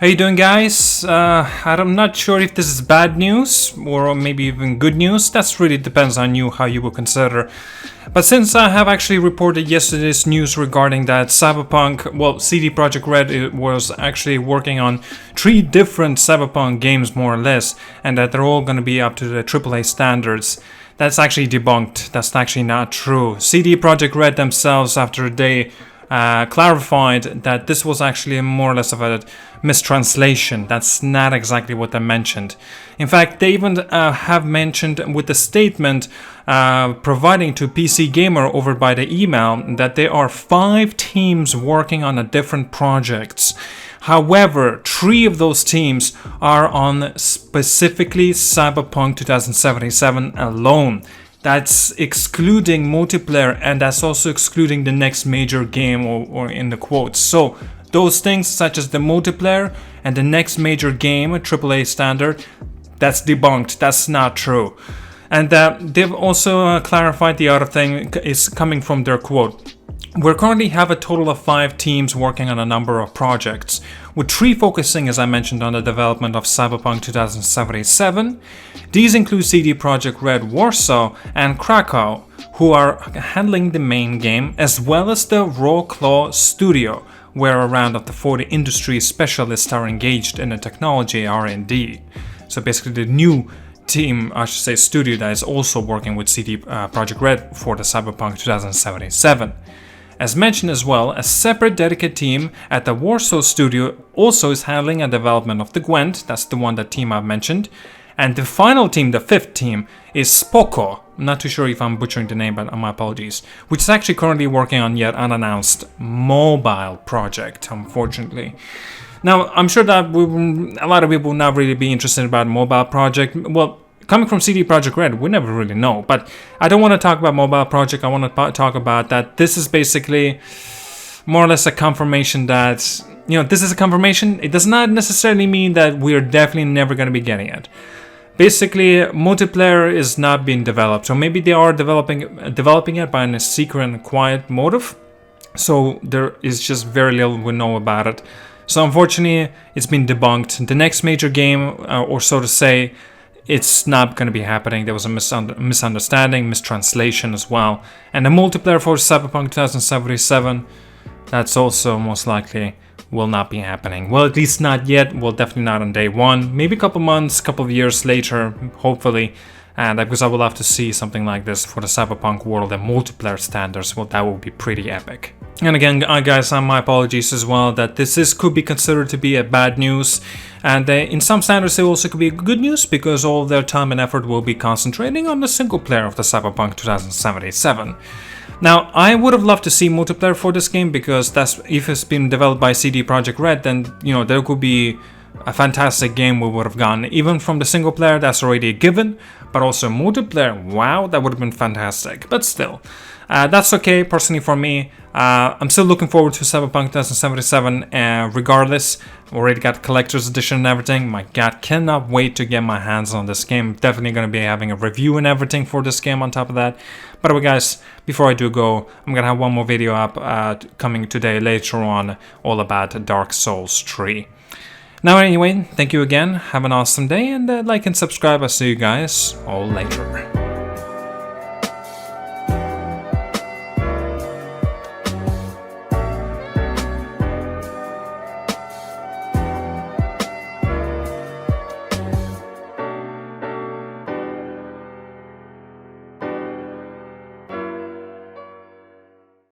How you doing, guys? I'm not sure if this is bad news or maybe even good news. That really depends on you, how you will consider. But since I have actually reported yesterday's news regarding that Cyberpunk, well, CD Projekt RED was actually working on 3 different Cyberpunk games more or less, and that they're all going to be up to the AAA standards. That's actually debunked. That's actually not true. CD Projekt RED themselves, after a day, clarified that this was actually more or less of a mistranslation. That's not exactly what they mentioned. In fact, they even have mentioned with the statement providing to PC Gamer over by the email that there are 5 teams working on different projects. However, 3 of those teams are on specifically Cyberpunk 2077 alone. That's excluding multiplayer, and that's also excluding the next major game, or in the quotes. So those things such as the multiplayer and the next major game, a AAA standard, that's debunked. That's not true. And they've also clarified the other thing is coming from their quote. We currently have a total of 5 teams working on a number of projects, with 3 focusing, as I mentioned, on the development of Cyberpunk 2077. These include CD Projekt RED Warsaw and Krakow, who are handling the main game, as well as the Raw Claw Studio, where around of the 40 industry specialists are engaged in the technology R&D. So basically the new team, I should say studio, that is also working with CD Projekt RED for the Cyberpunk 2077. As mentioned as well, a separate dedicated team at the Warsaw studio also is handling a development of the Gwent, that's the one that team I've mentioned. And the final team, the 5th team, is Spoko. I'm not too sure if I'm butchering the name, but my apologies. Which is actually currently working on yet unannounced mobile project, unfortunately. Now, I'm sure that a lot of people will not really be interested about mobile project. Well, coming from CD Projekt RED, we never really know. But I don't want to talk about mobile project. I want to talk about that this is basically more or less a confirmation that, this is a confirmation. It does not necessarily mean that we're definitely never going to be getting it. Basically, multiplayer is not being developed. So maybe they are developing it by a secret and quiet motive. So there is just very little we know about it. So unfortunately, it's been debunked. The next major game, or so to say, it's not going to be happening. There was a misunderstanding, mistranslation as well. And the multiplayer for Cyberpunk 2077, that's also most likely will not be happening. Well, at least not yet. Well, definitely not on day 1. Maybe a couple months, couple of years later, hopefully. And because I would love to see something like this for the Cyberpunk world and multiplayer standards. Well, that would be pretty epic. And again, guys, my apologies as well that this could be considered to be a bad news. And in some standards, it also could be good news because all of their time and effort will be concentrating on the single player of the Cyberpunk 2077. Now, I would have loved to see multiplayer for this game because that's, if it's been developed by CD Projekt RED, then there could be a fantastic game we would have gotten. Even from the single player, that's already a given, but also multiplayer, wow, that would have been fantastic. But still, that's okay personally for me. I'm still looking forward to Cyberpunk 2077 regardless. Already got collector's edition and everything. My god, cannot wait to get my hands on this game. Definitely going to be having a review and everything for this game on top of that. By the way, guys, before I do go, I'm going to have one more video up coming today later on, all about Dark Souls 3. Now anyway, thank you again, have an awesome day, and like and subscribe. I'll see you guys all later.